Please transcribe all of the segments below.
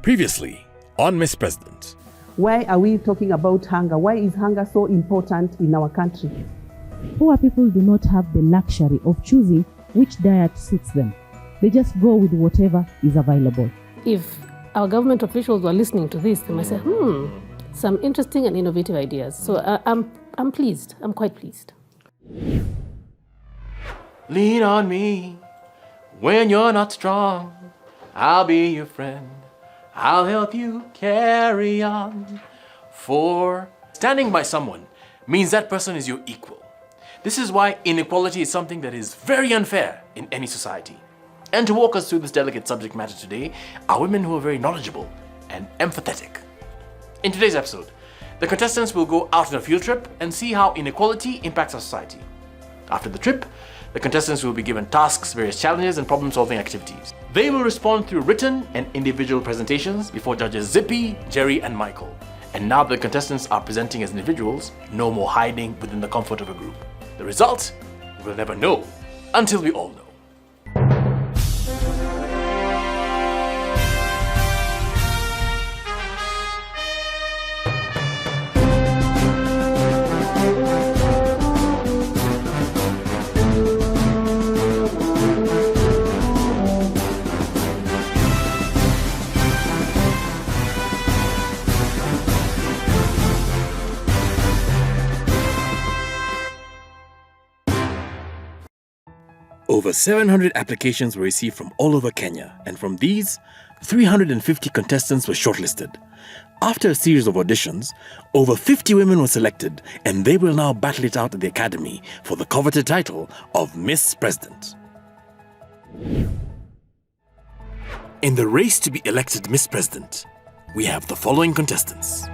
Previously on Miss President. Why are we talking about hunger? Why is hunger so important in our country? Poor people do not have the luxury of choosing which diet suits them. They just go with whatever is available. If our government officials were listening to this, they might say, some interesting and innovative ideas. So I'm pleased. I'm quite pleased. Lean on me when you're not strong. I'll be your friend. I'll help you carry on. For standing by someone means that person is your equal. This is why inequality is something that is very unfair in any society. And to walk us through this delicate subject matter today are women who are very knowledgeable and empathetic. In today's episode, the contestants will go out on a field trip and see how inequality impacts our society. After the trip, the contestants will be given tasks, various challenges, and problem-solving activities. They will respond through written and individual presentations before judges Zippy, Jerry, and Michael. And now the contestants are presenting as individuals, no more hiding within the comfort of a group. The result, we'll never know until we all know. Over 700 applications were received from all over Kenya, and from these, 350 contestants were shortlisted. After a series of auditions, over 50 women were selected, and they will now battle it out at the Academy for the coveted title of Miss President. In the race to be elected Miss President, we have the following contestants.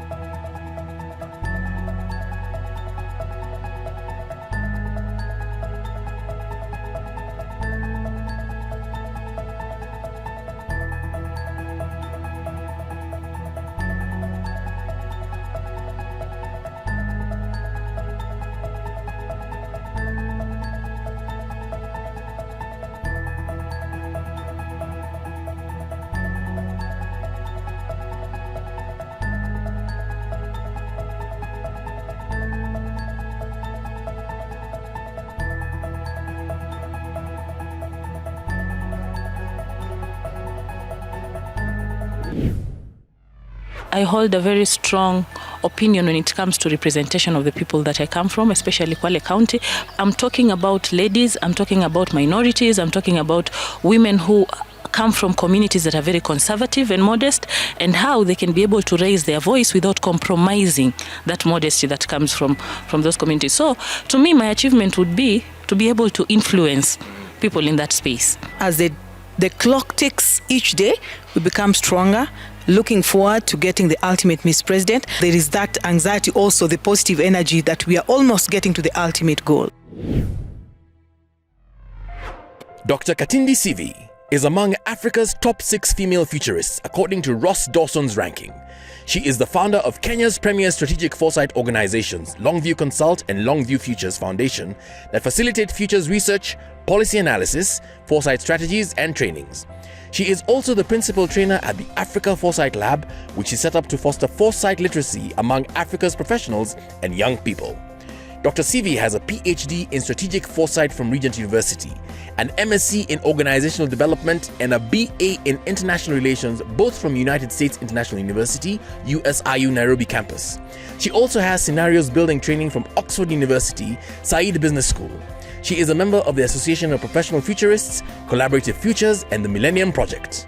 I hold a very strong opinion when it comes to representation of the people that I come from, especially Kwale County. I'm talking about ladies, I'm talking about minorities, I'm talking about women who come from communities that are very conservative and modest, and how they can be able to raise their voice without compromising that modesty that comes from those communities. So to me, my achievement would be to be able to influence people in that space. As the clock ticks each day, we become stronger, looking forward to getting the ultimate Miss President. There is that anxiety, also the positive energy that we are almost getting to the ultimate goal. Dr. Katindi Sivi is among Africa's top 6 female futurists according to Ross Dawson's ranking. She is the founder of Kenya's premier strategic foresight organizations, Longview Consult and Longview Futures Foundation, that facilitate futures research, policy analysis, foresight strategies, and trainings. She is also the principal trainer at the Africa Foresight Lab, which is set up to foster foresight literacy among Africa's professionals and young people. Dr. Sivi has a PhD in strategic foresight from Regent University, an MSc in organizational development, and a BA in international relations, both from United States International University, USIU Nairobi campus. She also has scenarios building training from Oxford University, Said Business School. She is a member of the Association of Professional Futurists, Collaborative Futures, and the Millennium Project.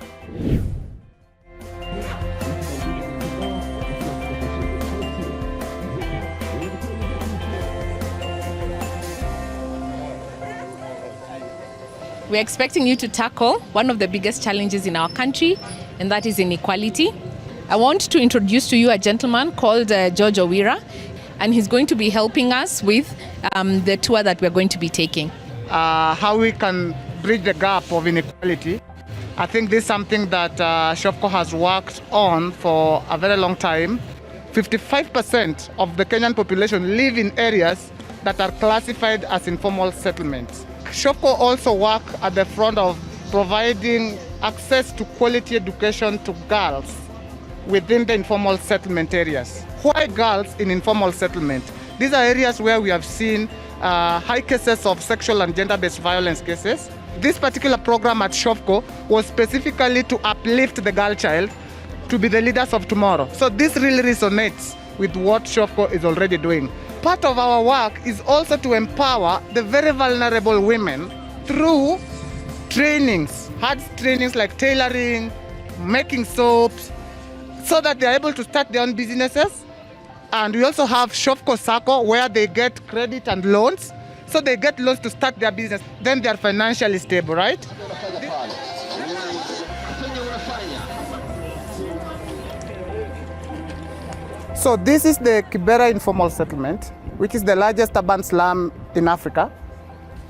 We're expecting you to tackle one of the biggest challenges in our country, and that is inequality. I want to introduce to you a gentleman called George Owira, and he's going to be helping us with the tour that we're going to be taking. How we can bridge the gap of inequality. I think this is something that SHOPCO has worked on for a very long time. 55% of the Kenyan population live in areas that are classified as informal settlements. SHOPCO also work at the front of providing access to quality education to girls within the informal settlement areas. Why girls in informal settlement? These are areas where we have seen high cases of sexual and gender-based violence cases. This particular program at Shofco was specifically to uplift the girl child to be the leaders of tomorrow. So this really resonates with what Shofco is already doing. Part of our work is also to empower the very vulnerable women through trainings, hard trainings like tailoring, making soaps, so that they're able to start their own businesses. And we also have Shofco Sacco where they get credit and loans. So they get loans to start their business. Then they are financially stable, right? So this is the Kibera informal settlement, which is the largest urban slum in Africa,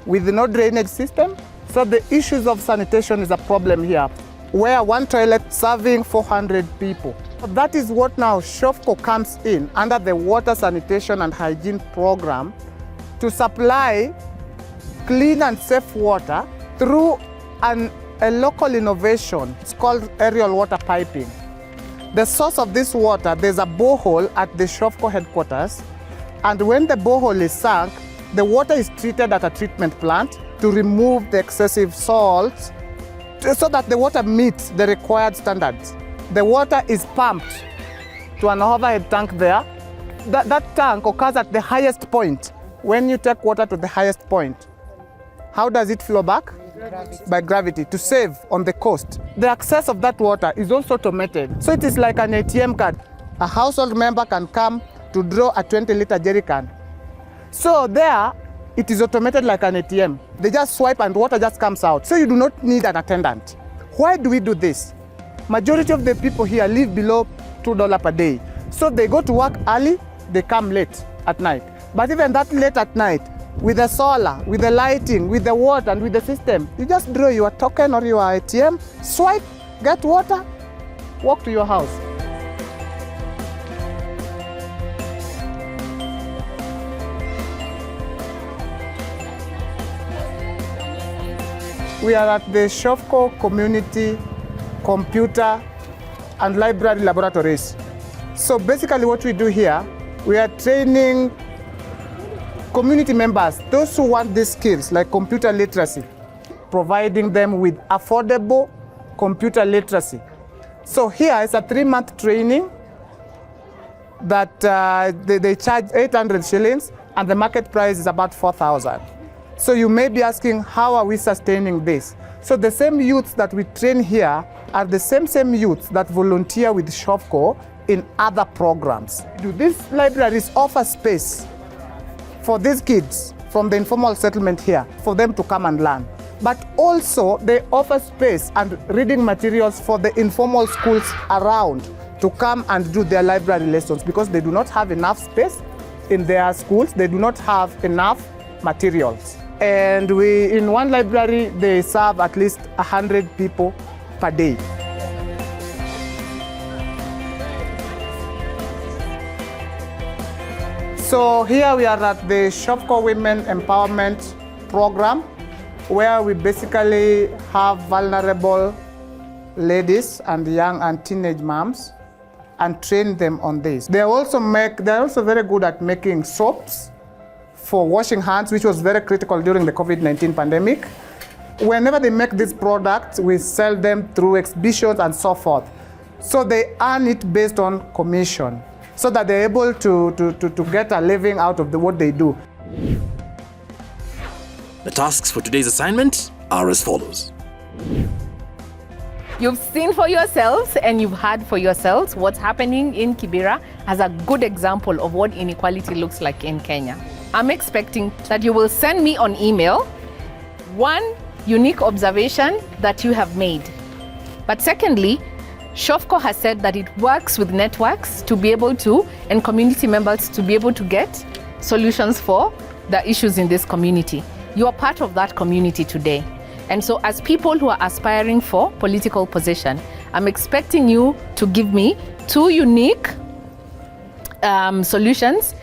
with no drainage system. So the issues of sanitation is a problem here, where one toilet serving 400 people. That is what now Shofco comes in under the water sanitation and hygiene program to supply clean and safe water through a local innovation. It's called aerial water piping. The source of this water, there's a borehole at the Shofco headquarters, and when the borehole is sunk, the water is treated at a treatment plant to remove the excessive salts so that the water meets the required standards. The water is pumped to an overhead tank there. That tank occurs at the highest point. When you take water to the highest point, how does it flow back? By gravity, to save on the coast. The access of that water is also automated. So it is like an ATM card. A household member can come to draw a 20-liter jerry can. So there, it is automated like an ATM. They just swipe and water just comes out. So you do not need an attendant. Why do we do this? Majority of the people here live below $2 per day. So they go to work early, they come late at night. But even that late at night, with the solar, with the lighting, with the water, and with the system, you just draw your token or your ATM, swipe, get water, walk to your house. We are at the Shofco Community Computer and Library Laboratories. So basically what we do here, we are training community members, those who want these skills like computer literacy, providing them with affordable computer literacy. So here is a 3-month training that they charge 800 shillings and the market price is about 4,000. So you may be asking, how are we sustaining this? So the same youths that we train here are the same youths that volunteer with Shofco in other programs. These libraries offer space for these kids from the informal settlement here, for them to come and learn. But also they offer space and reading materials for the informal schools around to come and do their library lessons because they do not have enough space in their schools, they do not have enough materials. And in one library, they serve at least 100 people per day. So here we are at the Shofco Women Empowerment Program, where we basically have vulnerable ladies and young and teenage moms and train them on this. They're also very good at making soaps for washing hands, which was very critical during the COVID-19 pandemic. Whenever they make these products, we sell them through exhibitions and so forth. So they earn it based on commission, so that they're able to get a living out of what they do. The tasks for today's assignment are as follows. You've seen for yourselves and you've heard for yourselves what's happening in Kibera as a good example of what inequality looks like in Kenya. I'm expecting that you will send me on email one unique observation that you have made. But secondly, Shofco has said that it works with networks to be able to, and community members to be able to get solutions for the issues in this community. You are part of that community today. And so as people who are aspiring for political position, I'm expecting you to give me 2 unique solutions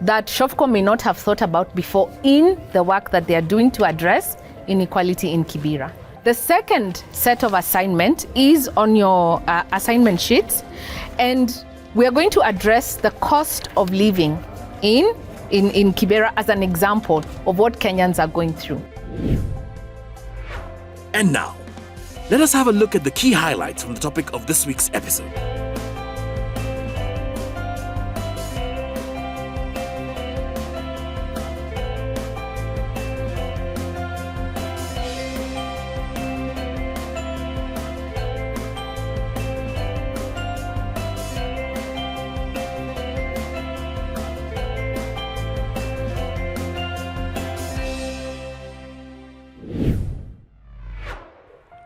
that Shofco may not have thought about before in the work that they are doing to address inequality in Kibera. The second set of assignment is on your assignment sheets, And we are going to address the cost of living in Kibera as an example of what Kenyans are going through. And now, let us have a look at the key highlights from the topic of this week's episode.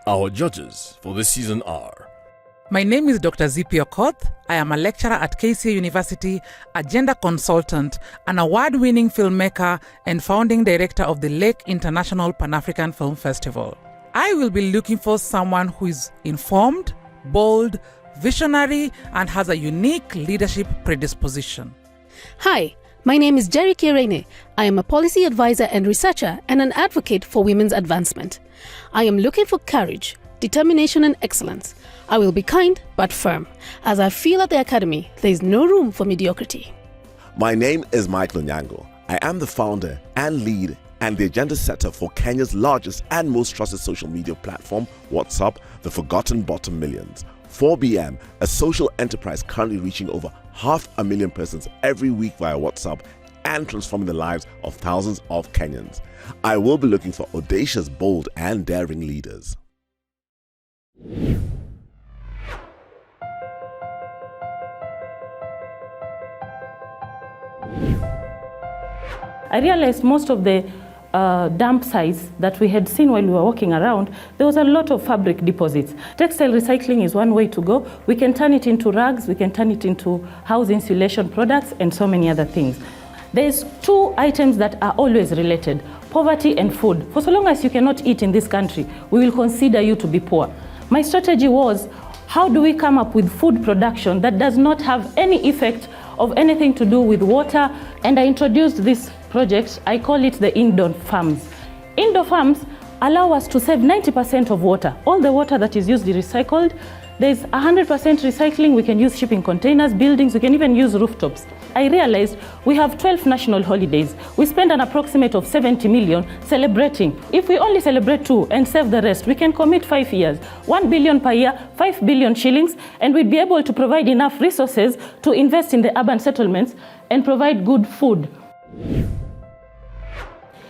Our judges for this season are... My name is Dr. Zippy Okoth. I am a lecturer at KCA University, a gender consultant, an award-winning filmmaker, and founding director of the Lake International Pan-African Film Festival. I will be looking for someone who is informed, bold, visionary, and has a unique leadership predisposition. Hi, my name is Jerry Kirene. I am a policy advisor and researcher and an advocate for women's advancement. I am looking for courage, determination, and excellence. I will be kind but firm, as I feel at the Academy there is no room for mediocrity. My name is Michael Nyango. I am the founder and lead and the agenda setter for Kenya's largest and most trusted social media platform, WhatsApp, the Forgotten Bottom Millions. 4BM, a social enterprise currently reaching over 500,000 persons every week via WhatsApp and transforming the lives of thousands of Kenyans. I will be looking for audacious, bold, and daring leaders. I realized most of the dump sites that we had seen while we were walking around, there was a lot of fabric deposits. Textile recycling is one way to go. We can turn it into rugs, we can turn it into house insulation products, and so many other things. There's two items that are always related: poverty and food. For so long as you cannot eat in this country, we will consider you to be poor. My strategy was, how do we come up with food production that does not have any effect of anything to do with water? And I introduced this project. I call it the indoor farms. Indoor farms allow us to save 90% of water. All the water that is used is recycled. There's 100% recycling. We can use shipping containers, buildings, we can even use rooftops. I realized we have 12 national holidays. We spend an approximate of 70 million celebrating. If we only celebrate 2 and save the rest, we can commit 5 years, 1 billion per year, 5 billion shillings, and we'd be able to provide enough resources to invest in the urban settlements and provide good food.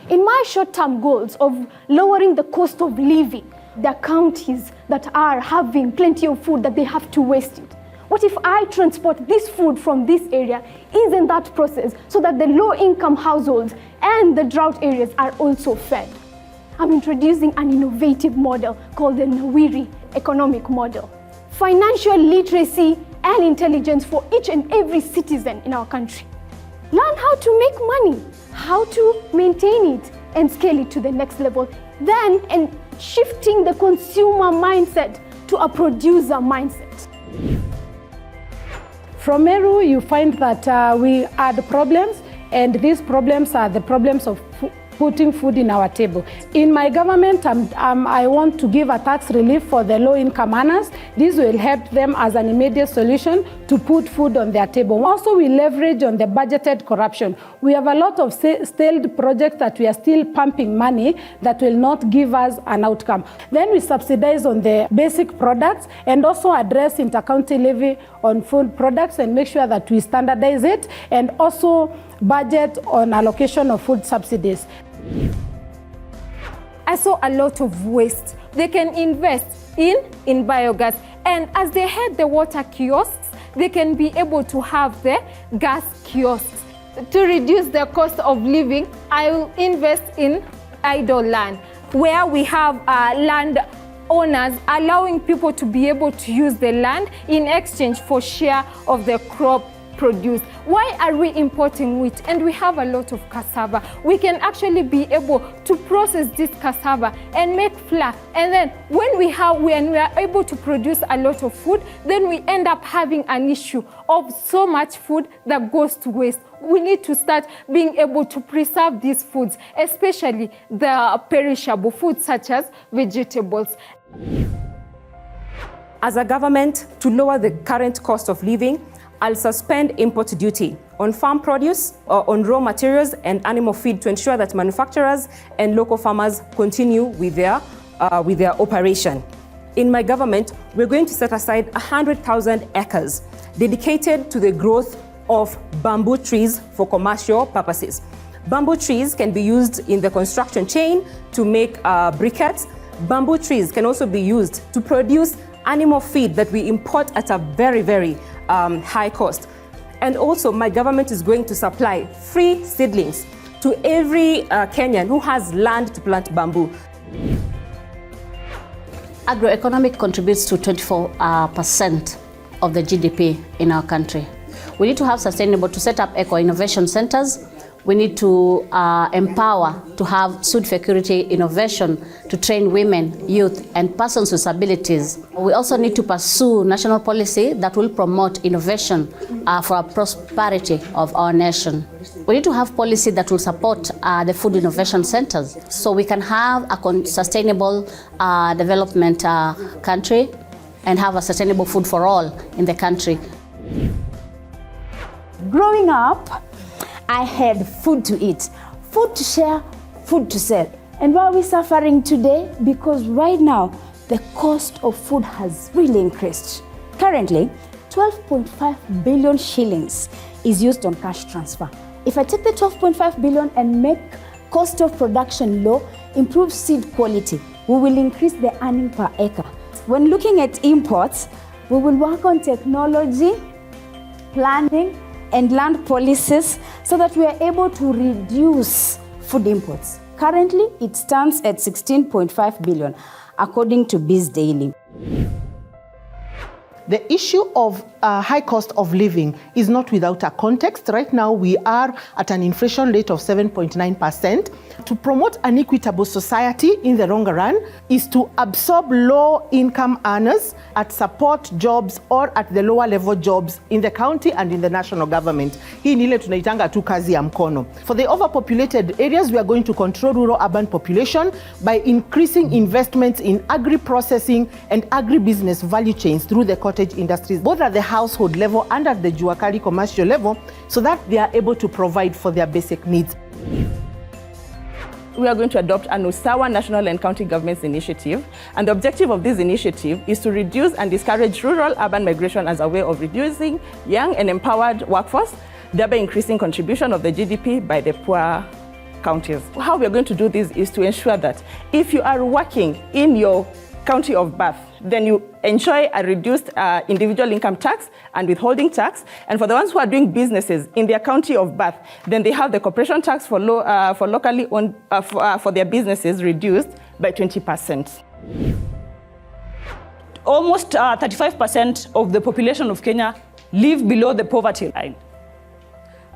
In my short-term goals of lowering the cost of living, there are counties that are having plenty of food that they have to waste it. What if I transport this food from this area, ease in that process, so that the low-income households and the drought areas are also fed? I'm introducing an innovative model called the Nawiri economic model. Financial literacy and intelligence for each and every citizen in our country. Learn how to make money, how to maintain it and scale it to the next level. Then, and shifting the consumer mindset to a producer mindset. From Meru, you find that we add problems, and these problems are the problems of putting food in our table. In my government, I want to give a tax relief for the low-income earners. This will help them as an immediate solution to put food on their table. Also, we leverage on the budgeted corruption. We have a lot of stalled projects that we are still pumping money that will not give us an outcome. Then we subsidize on the basic products and also address inter-county levy on food products and make sure that we standardize it, and also budget on allocation of food subsidies. I saw a lot of waste. They can invest in biogas, and as they had the water kiosks, they can be able to have the gas kiosks. To reduce the cost of living, I will invest in idle land, where we have land owners allowing people to be able to use the land in exchange for share of the crop produce. Why are we importing wheat? And we have a lot of cassava. We can actually be able to process this cassava and make flour. And then when we are able to produce a lot of food, then we end up having an issue of so much food that goes to waste. We need to start being able to preserve these foods, especially the perishable foods such as vegetables. As a government, to lower the current cost of living, I'll suspend import duty on farm produce, on raw materials and animal feed to ensure that manufacturers and local farmers continue with their operation. In my government, we're going to set aside 100,000 acres dedicated to the growth of bamboo trees for commercial purposes. Bamboo trees can be used in the construction chain to make briquettes. Bamboo trees can also be used to produce animal feed that we import at a very, very high cost. And also, my government is going to supply free seedlings to every Kenyan who has land to plant bamboo. Agroeconomic contributes to 24% of the GDP in our country. We need to have to set up eco-innovation centers. We need to empower to have food security innovation to train women, youth, and persons with disabilities. We also need to pursue national policy that will promote innovation for the prosperity of our nation. We need to have policy that will support the food innovation centers so we can have a sustainable development country and have a sustainable food for all in the country. Growing up, I had food to eat, food to share, food to sell. And why are we suffering today? Because right now, the cost of food has really increased. Currently, 12.5 billion shillings is used on cash transfer. If I take the 12.5 billion and make cost of production low, improve seed quality, we will increase the earning per acre. When looking at imports, we will work on technology, planning, and land policies so that we are able to reduce food imports. Currently, it stands at 16.5 billion, according to Biz Daily. The issue of high cost of living is not without a context. Right now, we are at an inflation rate of 7.9%. To promote an equitable society in the longer run is to absorb low-income earners at support jobs or at the lower level jobs in the county and in the national government. Hii ni ile tunaitanga tu kazi ya mkono. For the overpopulated areas, we are going to control rural-urban population by increasing investments in agri-processing and agri-business value chains through the cottage industries, both at the household level and at the Juakali commercial level, so that they are able to provide for their basic needs. We are going to adopt an Usawa National and County Governments Initiative, and the objective of this initiative is to reduce and discourage rural-urban migration as a way of reducing young and empowered workforce, thereby increasing contribution of the GDP by the poor counties. How we are going to do this is to ensure that if you are working in your county of birth, then you enjoy a reduced individual income tax and withholding tax. And for the ones who are doing businesses in their county of birth, then they have the corporation tax for locally owned for their businesses reduced by 20%. Almost 35% of the population of Kenya live below the poverty line.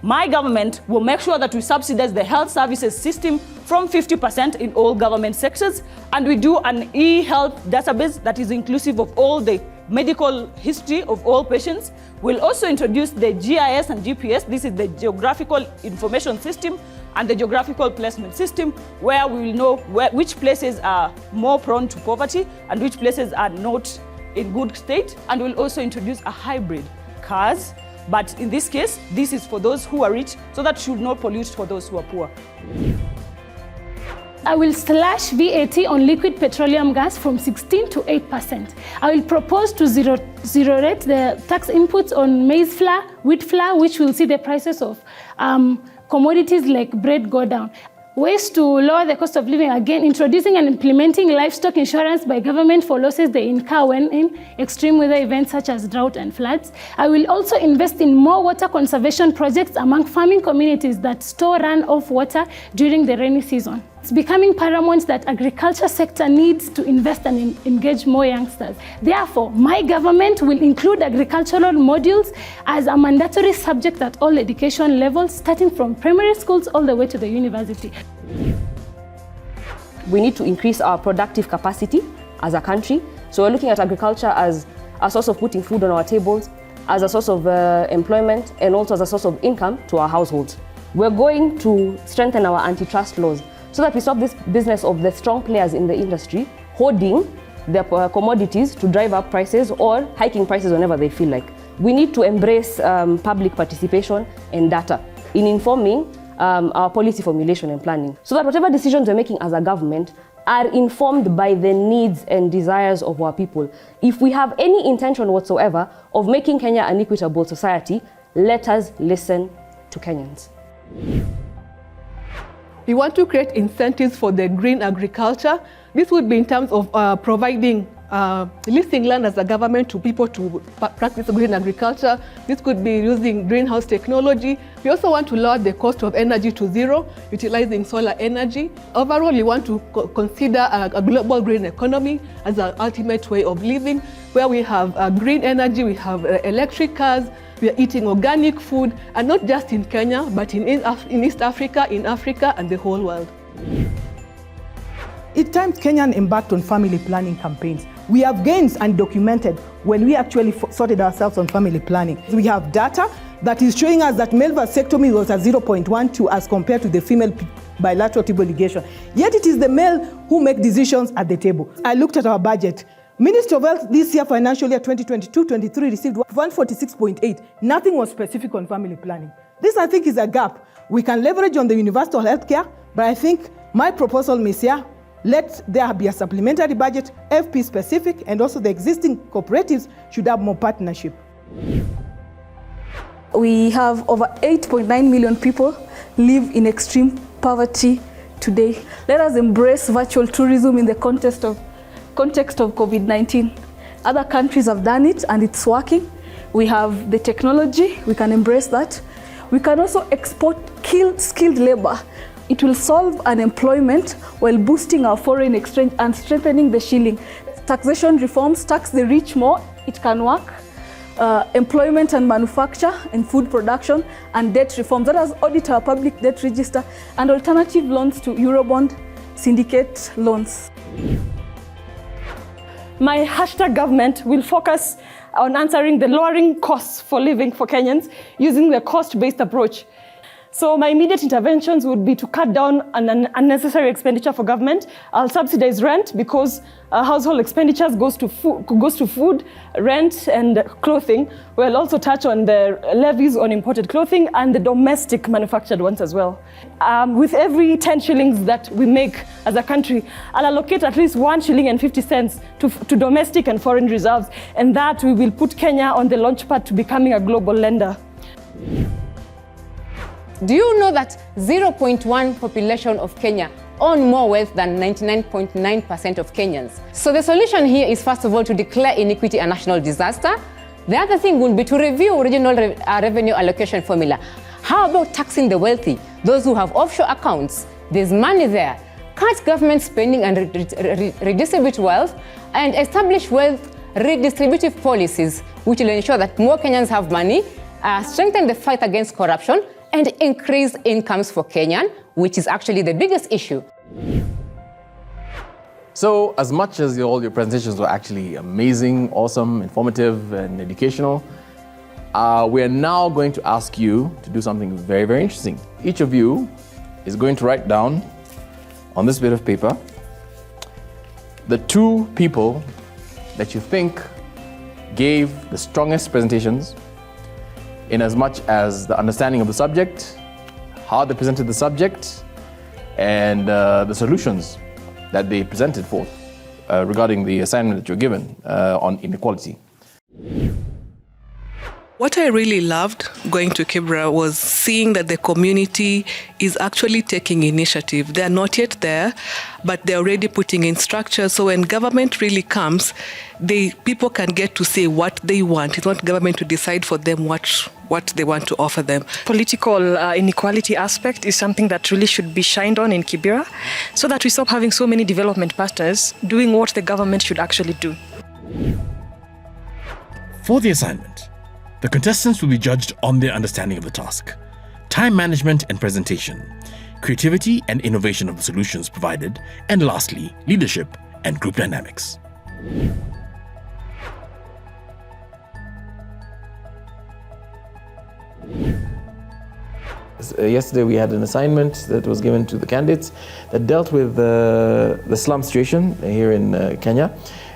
My government will make sure that we subsidize the health services system from 50% in all government sectors, and we do an e-health database that is inclusive of all the medical history of all patients. We'll also introduce the GIS and GPS. This is the Geographical Information System and the Geographical Placement System, where we will know which places are more prone to poverty and which places are not in good state. And we'll also introduce a hybrid cars. But in this case, this is for those who are rich, so that should not pollute for those who are poor. I will slash VAT on liquid petroleum gas from 16 to 8%. I will propose to zero rate the tax inputs on maize flour, wheat flour, which will see the prices of commodities like bread go down. Ways to lower the cost of living, again, introducing and implementing livestock insurance by government for losses they incur when in extreme weather events such as drought and floods. I will also invest in more water conservation projects among farming communities that store runoff water during the rainy season. It's becoming paramount that agriculture sector needs to invest and engage more youngsters. Therefore, my government will include agricultural modules as a mandatory subject at all education levels, starting from primary schools all the way to the university. We need to increase our productive capacity as a country. So we're looking at agriculture as a source of putting food on our tables, as a source of employment, and also as a source of income to our households. We're going to strengthen our antitrust laws so that we stop this business of the strong players in the industry hoarding their commodities to drive up prices or hiking prices whenever they feel like. We need to embrace public participation and data in informing our policy formulation and planning, so that whatever decisions we're making as a government are informed by the needs and desires of our people. If we have any intention whatsoever of making Kenya an equitable society, let us listen to Kenyans. We want to create incentives for the green agriculture. This would be in terms of providing leasing land as a government to people to practice green agriculture. This could be using greenhouse technology. We also want to lower the cost of energy to zero, utilizing solar energy. Overall, we want to consider a global green economy as an ultimate way of living, where we have green energy, we have electric cars, we are eating organic food, and not just in Kenya, but in East Africa, in Africa, and the whole world. At times, Kenyan embarked on family planning campaigns. We have gains undocumented when we actually sorted ourselves on family planning. We have data that is showing us that male vasectomy was at 0.12 as compared to the female bilateral tubal ligation. Yet it is the male who make decisions at the table. I looked at our budget. Ministry of Health this year, financial year 2022-23, received 146.8. Nothing was specific on family planning. This, I think, is a gap. We can leverage on the universal health care, but I think my proposal, Ms. Yah, let there be a supplementary budget, FP specific, and also the existing cooperatives should have more partnership. We have over 8.9 million people live in extreme poverty today. Let us embrace virtual tourism in the context of COVID-19. Other countries have done it and it's working. We have the technology, we can embrace that. We can also export skilled labor. It will solve unemployment while boosting our foreign exchange and strengthening the shilling. Taxation reforms tax the rich more, it can work. Employment and manufacture and food production, and debt reforms. Let us audit our public debt register and alternative loans to Eurobond syndicate loans. My hashtag government will focus on answering the lowering costs for living for Kenyans using the cost-based approach. So my immediate interventions would be to cut down on unnecessary expenditure for government. I'll subsidize rent because household expenditures goes to food, rent, and clothing. We'll also touch on the levies on imported clothing and the domestic manufactured ones as well. With every 10 shillings that we make as a country, I'll allocate at least 1 shilling and 50 cents to domestic and foreign reserves, and that we will put Kenya on the launchpad to becoming a global lender. Do you know that 0.1% population of Kenya own more wealth than 99.9% of Kenyans? So the solution here is, first of all, to declare inequity a national disaster. The other thing will be to review regional revenue allocation formula. How about taxing the wealthy, those who have offshore accounts? There's money there. Cut government spending and redistribute wealth, and establish wealth redistributive policies which will ensure that more Kenyans have money, strengthen the fight against corruption, and increase incomes for Kenyan, which is actually the biggest issue. So, as much as all your presentations were actually amazing, awesome, informative, and educational, we are now going to ask you to do something very, very interesting. Each of you is going to write down on this bit of paper the 2 people that you think gave the strongest presentations in as much as the understanding of the subject, how they presented the subject, and the solutions that they presented forth regarding the assignment that you're given on inequality. What I really loved going to Kibera was seeing that the community is actually taking initiative. They are not yet there, but they're already putting in structure. So when government really comes, people can get to say what they want. It's not government to decide for them what they want to offer them. Political inequality aspect is something that really should be shined on in Kibera, so that we stop having so many development partners doing what the government should actually do. For the assignment, the contestants will be judged on their understanding of the task, time management and presentation, creativity and innovation of the solutions provided, and lastly, leadership and group dynamics. Yesterday we had an assignment that was given to the candidates that dealt with the slum situation here in Kenya.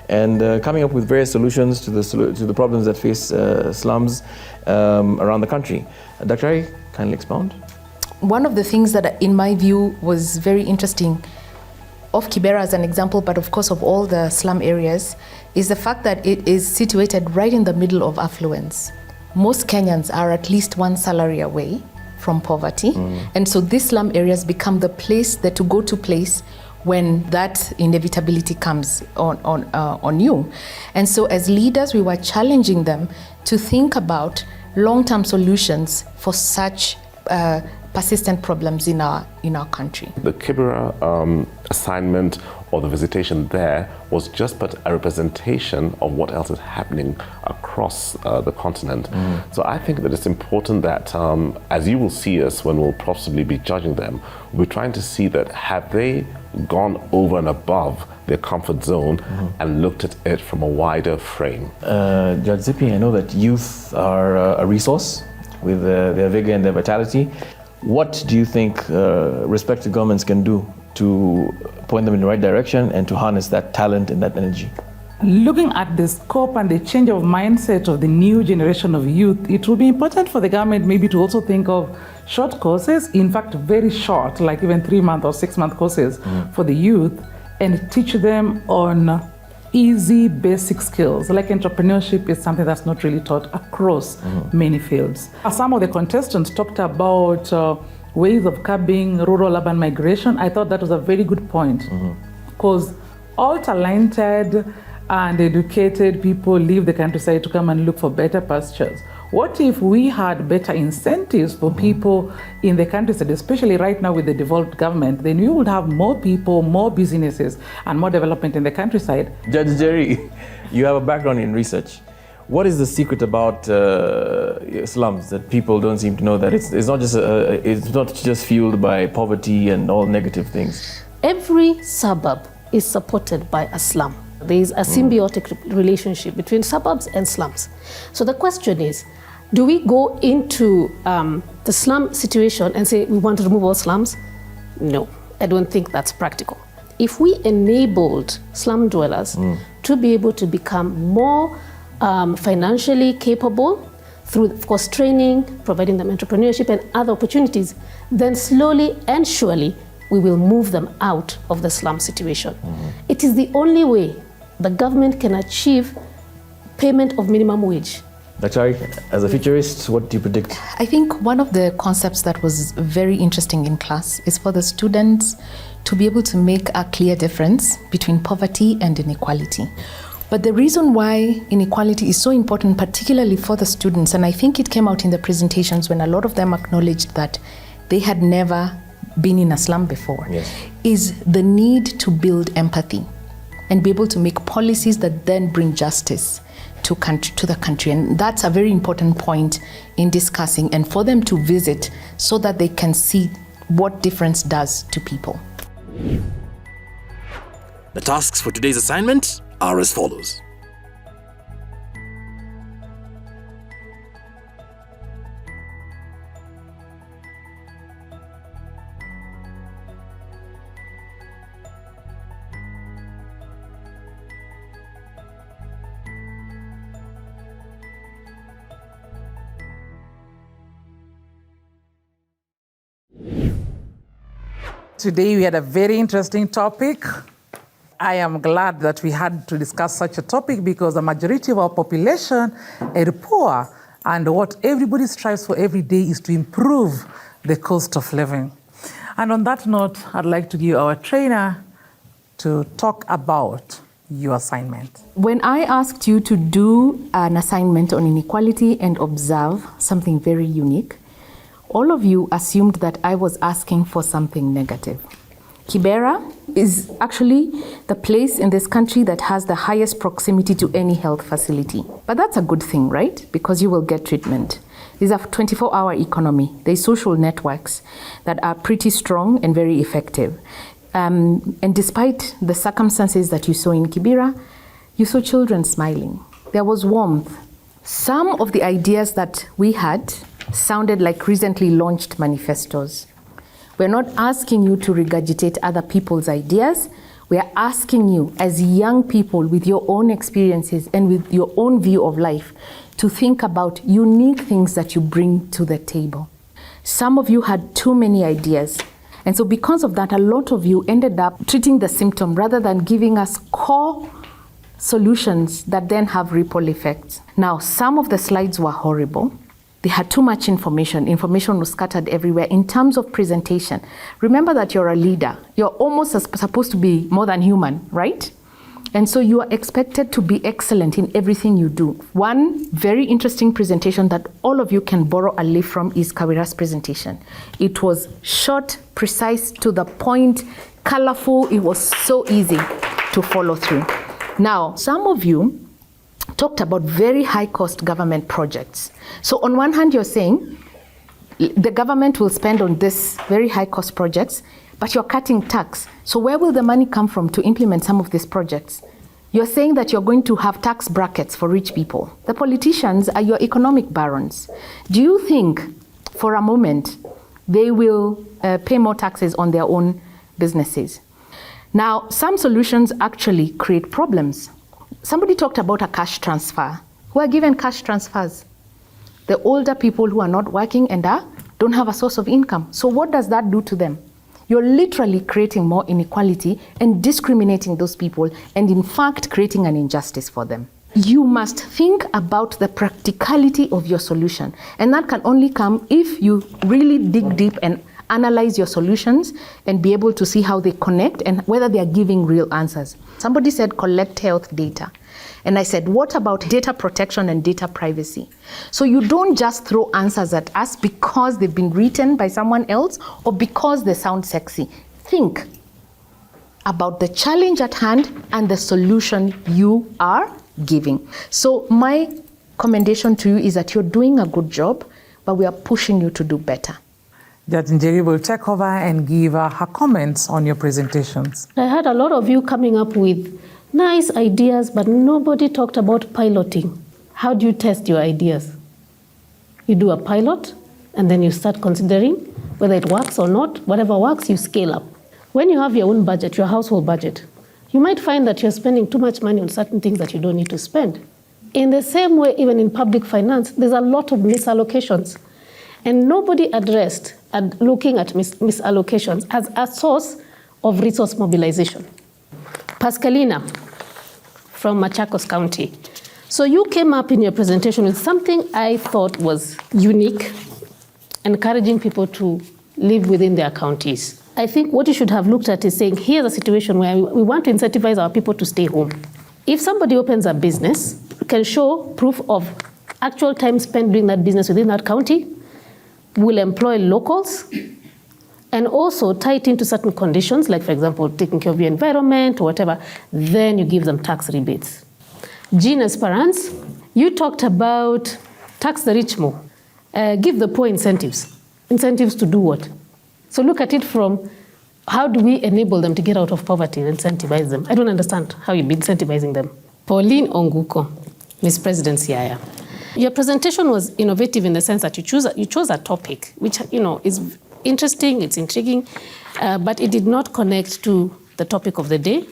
and coming up with various solutions to the problems that face slums around the country. Dr. Ari, kindly expound. One of the things that, in my view, was very interesting of Kibera as an example, but of course of all the slum areas, is the fact that it is situated right in the middle of affluence. Most Kenyans are at least one salary away from poverty, and so these slum areas become the place, the to-go-to place when that inevitability comes on you. And so as leaders, we were challenging them to think about long-term solutions for such persistent problems in our country. The Kibera assignment or the visitation there was just but a representation of what else is happening across the continent. So I think that it's important that as you will see us when we'll possibly be judging them, we're trying to see that have they gone over and above their comfort zone and looked at it from a wider frame. Judge Zippy, I know that youth are a resource with their vigor and their vitality. What do you think respective governments can do to point them in the right direction and to harness that talent and that energy? Looking at the scope and the change of mindset of the new generation of youth, it will be important for the government maybe to also think of short courses, in fact very short, like even 3-month or 6-month courses for the youth, and teach them on easy basic skills. Like entrepreneurship is something that's not really taught across many fields. Some of the contestants talked about ways of curbing rural-urban migration. I thought that was a very good point, because all talented and educated people leave the countryside to come and look for better pastures. What if we had better incentives for people in the countryside, especially right now with the devolved government? Then we would have more people, more businesses, and more development in the countryside. Judge Jerry, you have a background in research. What is the secret about slums that people don't seem to know, that it's not just fueled by poverty and all negative things? Every suburb is supported by a slum. There is a symbiotic relationship between suburbs and slums. So the question is, do we go into the slum situation and say we want to remove all slums? No, I don't think that's practical. If we enabled slum dwellers to be able to become more financially capable through, of course, training, providing them entrepreneurship and other opportunities, then slowly and surely we will move them out of the slum situation. It is the only way the government can achieve payment of minimum wage. Dr. as a futurist, what do you predict? I think one of the concepts that was very interesting in class is for the students to be able to make a clear difference between poverty and inequality. But the reason why inequality is so important, particularly for the students, and I think it came out in the presentations when a lot of them acknowledged that they had never been in a slum before, is the need to build empathy and be able to make policies that then bring justice to the country. And that's a very important point in discussing, and for them to visit so that they can see what difference does to people. The tasks for today's assignment are as follows. Today we had a very interesting topic. I am glad that we had to discuss such a topic because the majority of our population are poor, and what everybody strives for every day is to improve the cost of living. And on that note, I'd like to give our trainer to talk about your assignment. When I asked you to do an assignment on inequality and observe something very unique, all of you assumed that I was asking for something negative. Kibera is actually the place in this country that has the highest proximity to any health facility. But that's a good thing, right? Because you will get treatment. There's a 24-hour economy. There's social networks that are pretty strong and very effective. And despite the circumstances that you saw in Kibera, you saw children smiling. There was warmth. Some of the ideas that we had sounded like recently launched manifestos. We're not asking you to regurgitate other people's ideas. We are asking you as young people with your own experiences and with your own view of life to think about unique things that you bring to the table. Some of you had too many ideas. And so because of that, a lot of you ended up treating the symptom rather than giving us core solutions that then have ripple effects. Now, some of the slides were horrible. They had too much information. Information was scattered everywhere. In terms of presentation, remember that you're a leader. You're almost supposed to be more than human, right? And so you are expected to be excellent in everything you do. One very interesting presentation that all of you can borrow a leaf from is Kibera's presentation. It was short, precise, to the point, colorful. It was so easy to follow through. Now, some of you talked about very high-cost government projects. So on one hand, you're saying the government will spend on this very high-cost projects, but you're cutting tax. So where will the money come from to implement some of these projects? You're saying that you're going to have tax brackets for rich people. The politicians are your economic barons. Do you think, for a moment, they will pay more taxes on their own businesses? Now, some solutions actually create problems. Somebody talked about a cash transfer. Who are given cash transfers? The older people who are not working and don't have a source of income. So what does that do to them? You're literally creating more inequality and discriminating those people and in fact creating an injustice for them. You must think about the practicality of your solution, and that can only come if you really dig deep and analyze your solutions and be able to see how they connect and whether they are giving real answers. Somebody said collect health data. And I said, what about data protection and data privacy? So you don't just throw answers at us because they've been written by someone else or because they sound sexy. Think about the challenge at hand and the solution you are giving. So my commendation to you is that you're doing a good job, but we are pushing you to do better. Judge Njeri will take over and give her comments on your presentations. I had a lot of you coming up with nice ideas, but nobody talked about piloting. How do you test your ideas? You do a pilot, and then you start considering whether it works or not. Whatever works, you scale up. When you have your own budget, your household budget, you might find that you're spending too much money on certain things that you don't need to spend. In the same way, even in public finance, there's a lot of misallocations. And nobody addressed looking at misallocations as a source of resource mobilization. Pascalina from Machakos County. So you came up in your presentation with something I thought was unique, encouraging people to live within their counties. I think what you should have looked at is saying, here's a situation where we want to incentivize our people to stay home. If somebody opens a business, can show proof of actual time spent doing that business within that county, will employ locals, and also tie it into certain conditions, like, for example, taking care of your environment or whatever, then you give them tax rebates. Jean Esperance, you talked about tax the rich more, give the poor incentives. Incentives to do what? So look at it from how do we enable them to get out of poverty and incentivize them? I don't understand how you'd be incentivizing them. Pauline Onguko, Miss President Siaya. Your presentation was innovative in the sense that you chose a topic which is interesting, it's intriguing, but it did not connect to the topic of the day.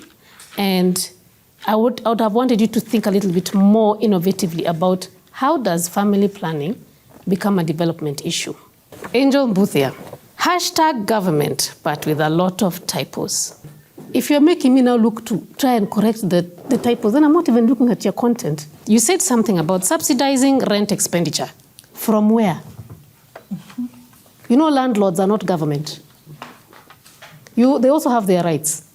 And I would have wanted you to think a little bit more innovatively about how does family planning become a development issue. Angel Boothia, #government, but with a lot of typos. If you're making me now look to try and correct the typos, then I'm not even looking at your content. You said something about subsidizing rent expenditure. From where? You know, landlords are not government. They also have their rights.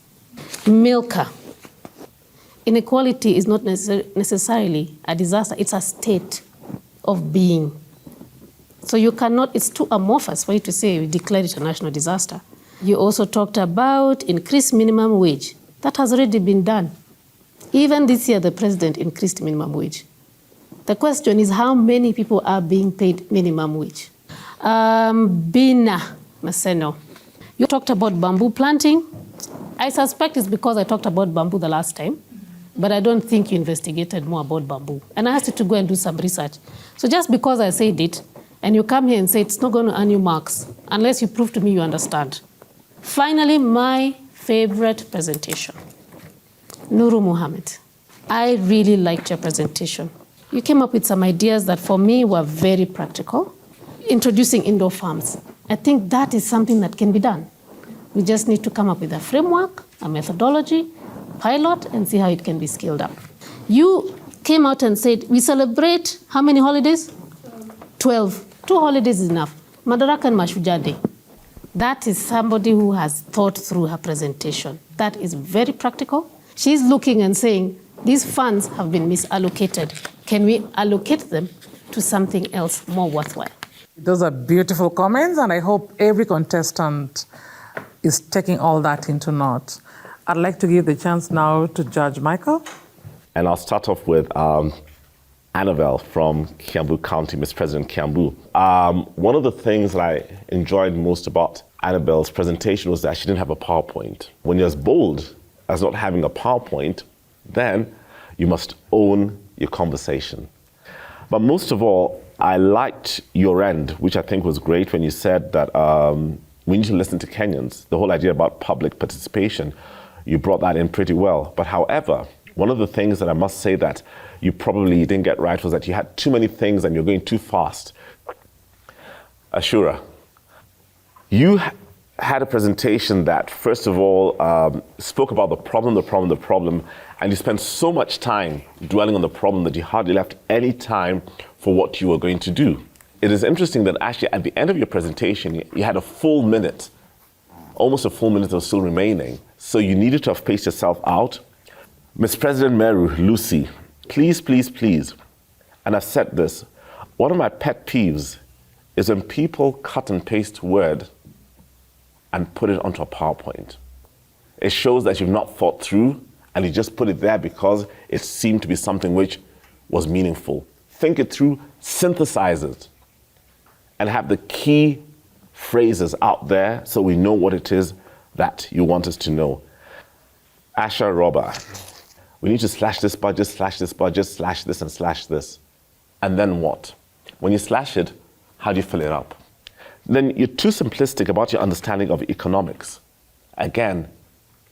Milka. Inequality is not necessarily a disaster. It's a state of being. So you cannot, it's too amorphous for you to say we declared it a national disaster. You also talked about increased minimum wage. That has already been done. Even this year, the president increased minimum wage. The question is how many people are being paid minimum wage? Bina Maseno, you talked about bamboo planting. I suspect it's because I talked about bamboo the last time, but I don't think you investigated more about bamboo. And I asked you to go and do some research. So just because I said it, and you come here and say it's not going to earn you marks, unless you prove to me you understand. Finally, my favorite presentation. Nuru Muhammad, I really liked your presentation. You came up with some ideas that for me were very practical. Introducing indoor farms. I think that is something that can be done. We just need to come up with a framework, a methodology, pilot, and see how it can be scaled up. You came out and said, we celebrate how many holidays? 12. 2 holidays is enough. Madaraka and Mashujaa Day. That is somebody who has thought through her presentation. That is very practical. She's looking and saying, these funds have been misallocated. Can we allocate them to something else more worthwhile? Those are beautiful comments, and I hope every contestant is taking all that into note. I'd like to give the chance now to Judge Michael. And I'll start off with Annabelle from Kiambu County, Miss President Kiambu. One of the things that I enjoyed most about Annabelle's presentation was that she didn't have a PowerPoint. When you're as bold as not having a PowerPoint, then you must own your conversation. But most of all, I liked your end, which I think was great when you said that we need to listen to Kenyans. The whole idea about public participation, you brought that in pretty well. But however, one of the things that I must say that you probably didn't get right was that you had too many things and you're going too fast. Ashura, you had a presentation that, first of all, spoke about the problem, and you spent so much time dwelling on the problem that you hardly left any time for what you were going to do. It is interesting that actually at the end of your presentation, you had a full minute, almost a full minute was still remaining. So you needed to have paced yourself out. Miss President Meru, Lucy, please, please, please, and I've said this, one of my pet peeves is when people cut and paste word and put it onto a PowerPoint. It shows that you've not thought through and you just put it there because it seemed to be something which was meaningful. Think it through, synthesize it, and have the key phrases out there so we know what it is that you want us to know. Asha Robber, we need to slash this budget, slash this and slash this. And then what? When you slash it, how do you fill it up? Then you're too simplistic about your understanding of economics. Again,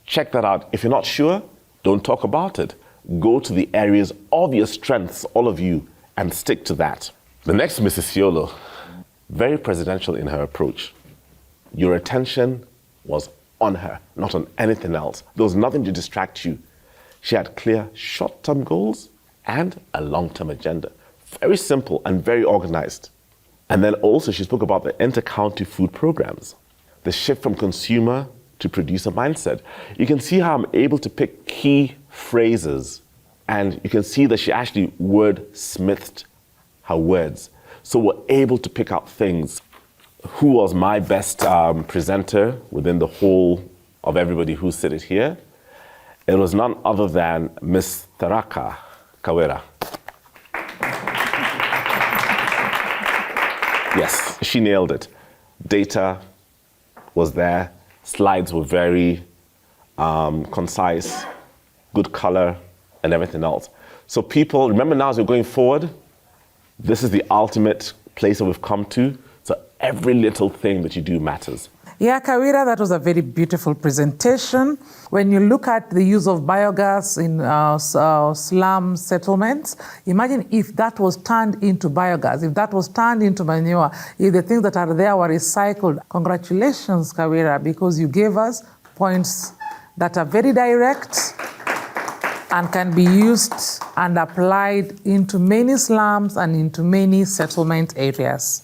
check that out. If you're not sure, don't talk about it. Go to the areas of your strengths, all of you, and stick to that. The next Mrs. Yolo, very presidential in her approach. Your attention was on her, not on anything else. There was nothing to distract you. She had clear short-term goals and a long-term agenda. Very simple and very organized. And then also she spoke about the inter-county food programs, the shift from consumer to producer mindset. You can see how I'm able to pick key phrases, and you can see that she actually wordsmithed her words. So we're able to pick out things. Who was my best presenter within the whole of everybody who seated here? It was none other than Miss Tharaka Kawera. Yes, she nailed it. Data was there. Slides were very concise, good color, and everything else. So people, remember now as we're going forward, this is the ultimate place that we've come to. So every little thing that you do matters. Yeah, Kawira, that was a very beautiful presentation. When you look at the use of biogas in slum settlements, imagine if that was turned into biogas, if that was turned into manure, if the things that are there were recycled. Congratulations, Kawira, because you gave us points that are very direct and can be used and applied into many slums and into many settlement areas.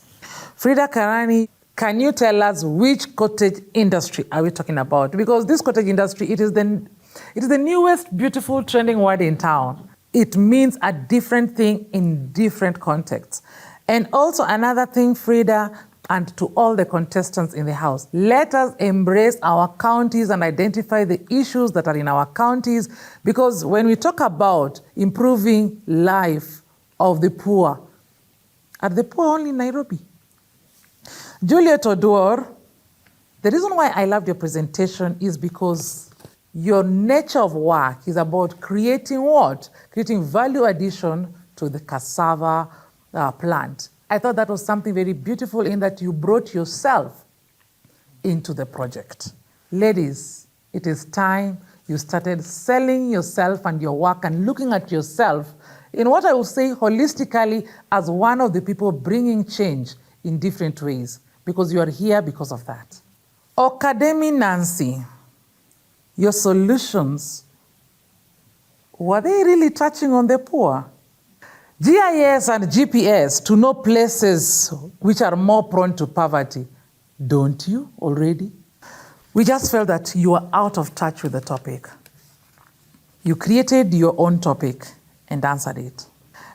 Frida Karani, can you tell us which cottage industry are we talking about? Because this cottage industry, it is the newest beautiful trending word in town. It means a different thing in different contexts. And also another thing, Frida, and to all the contestants in the house, let us embrace our counties and identify the issues that are in our counties, because when we talk about improving life of the poor, are the poor only in Nairobi? Juliet Oduor, the reason why I loved your presentation is because your nature of work is about creating what? Creating value addition to the cassava plant. I thought that was something very beautiful in that you brought yourself into the project. Ladies, it is time You started selling yourself and your work and looking at yourself in what I would say holistically as one of the people bringing change in different ways, because you are here because of that. Okademi Nancy, your solutions, were they really touching on the poor? GIS and GPS to know places which are more prone to poverty. Don't you already? We just felt that you were out of touch with the topic. You created your own topic and answered it.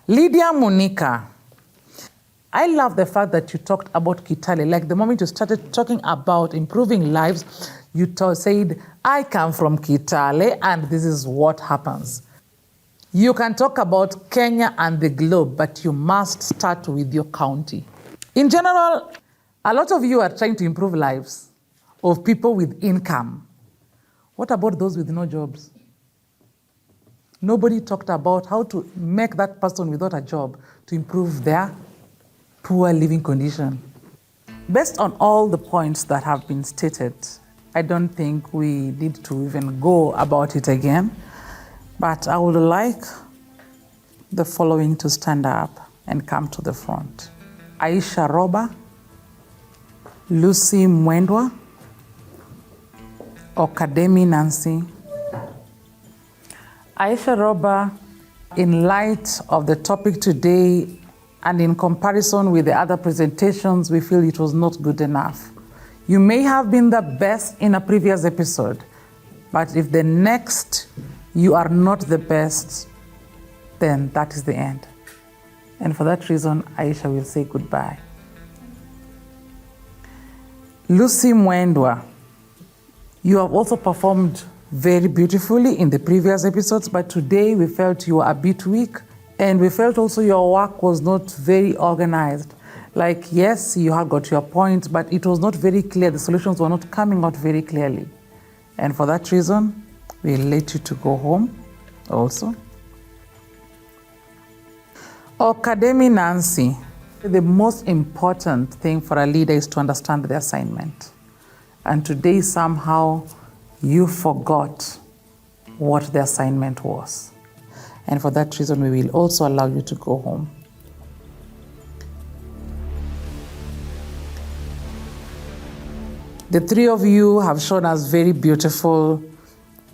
Lydia Monica, I love the fact that you talked about Kitale. Like the moment you started talking about improving lives, you said, I come from Kitale and this is what happens. You can talk about Kenya and the globe, but you must start with your county. In general, a lot of you are trying to improve lives of people with income. What about those with no jobs? Nobody talked about how to make that person without a job to improve their poor living condition. Based on all the points that have been stated, I don't think we need to even go about it again. But I would like the following to stand up and come to the front. Aisha Roba, Lucy Mwendwa, Okademi Nancy. Aisha Roba, in light of the topic today and in comparison with the other presentations, we feel it was not good enough. You may have been the best in a previous episode, but if the next you are not the best, then that is the end. And for that reason, Aisha will say goodbye. Lucy Mwendwa, you have also performed very beautifully in the previous episodes, but today we felt you were a bit weak, and we felt also your work was not very organized. Like, yes, you have got your point, but it was not very clear. The solutions were not coming out very clearly. And for that reason, we'll let you to go home also. Okademi Nancy, the most important thing for a leader is to understand the assignment. And today somehow you forgot what the assignment was. And for that reason, we will also allow you to go home. The three of you have shown us very beautiful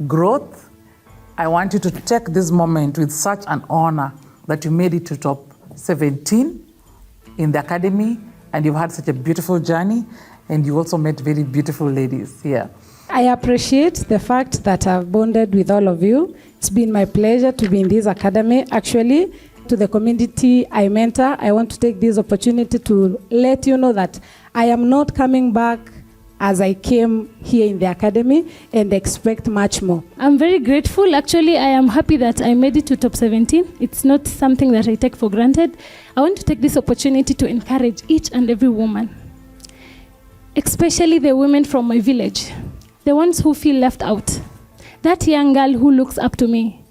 growth. I want you to take this moment with such an honor that you made it to top 17 in the academy, and you've had such a beautiful journey, and you also met very beautiful ladies here. I appreciate the fact that I've bonded with all of you. It's been my pleasure to be in this academy. Actually, to the community I mentor, I want to take this opportunity to let you know that I am not coming back as I came here in the academy and expect much more. I'm very grateful. Actually, I am happy that I made it to top 17. It's not something that I take for granted. I want to take this opportunity to encourage each and every woman, especially the women from my village, the ones who feel left out. That young girl who looks up to me,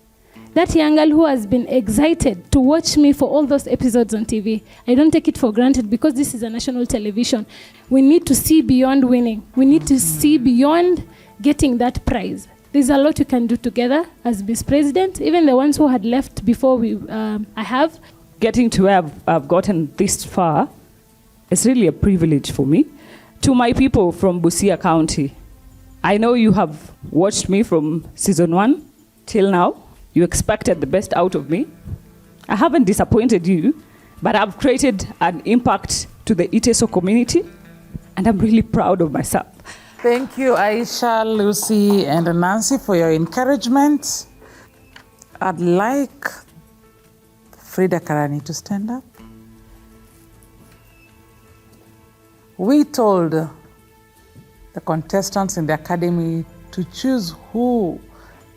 that young girl who has been excited to watch me for all those episodes on TV. I don't take it for granted because this is a national television. We need to see beyond winning. We need to see beyond getting that prize. There's a lot we can do together as Vice President, even the ones who had left before I have. Getting to where I've gotten this far is really a privilege for me. To my people from Busia County, I know you have watched me from season 1 till now. You expected the best out of me. I haven't disappointed you, but I've created an impact to the Iteso community, and I'm really proud of myself. Thank you, Aisha, Lucy, and Nancy, for your encouragement. I'd like Frida Karani to stand up. We told the contestants in the academy to choose who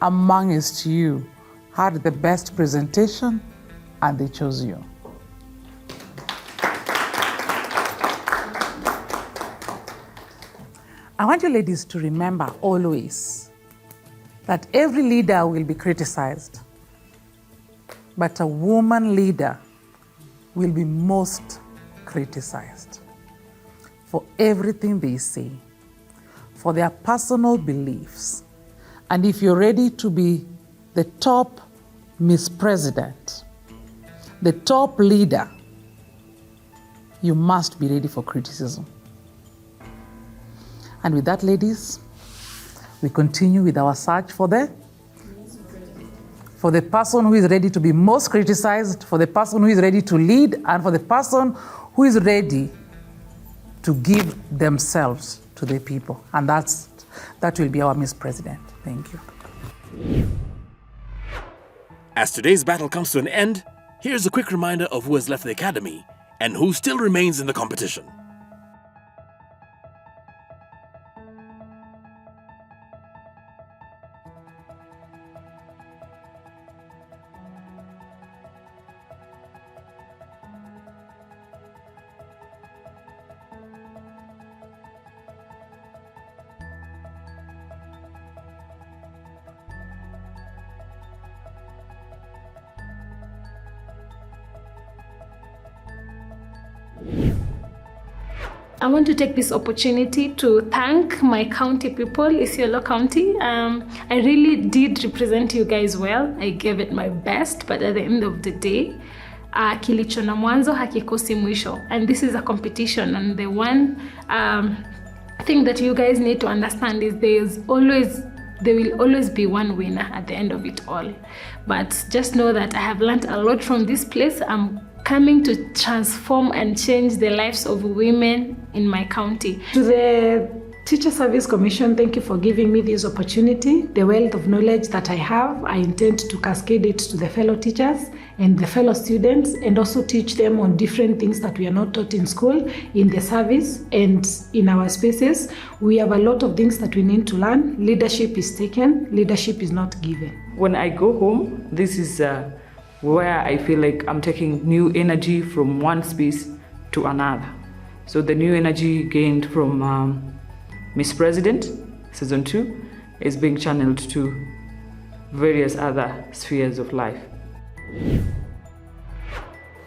amongst you had the best presentation, and they chose you. I want you ladies to remember always that every leader will be criticized, but a woman leader will be most criticized for everything they say, for their personal beliefs, And if you're ready to be the top Miss President, the top leader, you must be ready for criticism. And with that, ladies, we continue with our search for the person who is ready to be most criticized, for the person who is ready to lead, and for the person who is ready to give themselves to the people. And that will be our Miss President. Thank you. As today's battle comes to an end, here's a quick reminder of who has left the academy and who still remains in the competition. I want to take this opportunity to thank my county people, Isiolo County. I really did represent you guys well. I gave it my best, but at the end of the day, kilicho na mwanzo hakikosi mwisho. And this is a competition, and the one thing that you guys need to understand is there will always be one winner at the end of it all. But just know that I have learned a lot from this place. I'm coming to transform and change the lives of women in my county. To the Teacher Service Commission, thank you for giving me this opportunity. The wealth of knowledge that I have, I intend to cascade it to the fellow teachers and the fellow students, and also teach them on different things that we are not taught in school, in the service and in our spaces. We have a lot of things that we need to learn. Leadership is taken, leadership is not given. When I go home, this is where I feel like I'm taking new energy from one space to another. So the new energy gained from Miss President Season 2 is being channeled to various other spheres of life.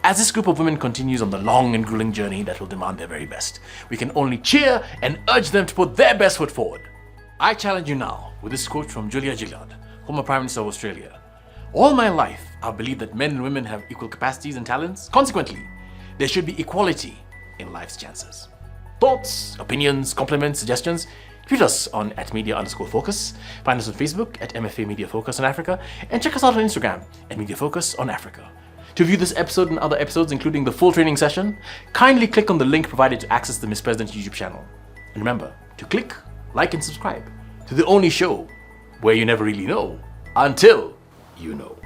As this group of women continues on the long and grueling journey that will demand their very best, we can only cheer and urge them to put their best foot forward. I challenge you now with this quote from Julia Gillard, former Prime Minister of Australia. All my life, I've believed that men and women have equal capacities and talents. Consequently, there should be equality in life's chances. Thoughts, opinions, compliments, suggestions? Tweet us on @media_focus. Find us on Facebook @MFA Media Focus on Africa, and check us out on Instagram @Media Focus on Africa. To view this episode and other episodes, including the full training session, kindly click on the link provided to access the Miss President YouTube channel. And remember to click, like, and subscribe to the only show where you never really know until you know.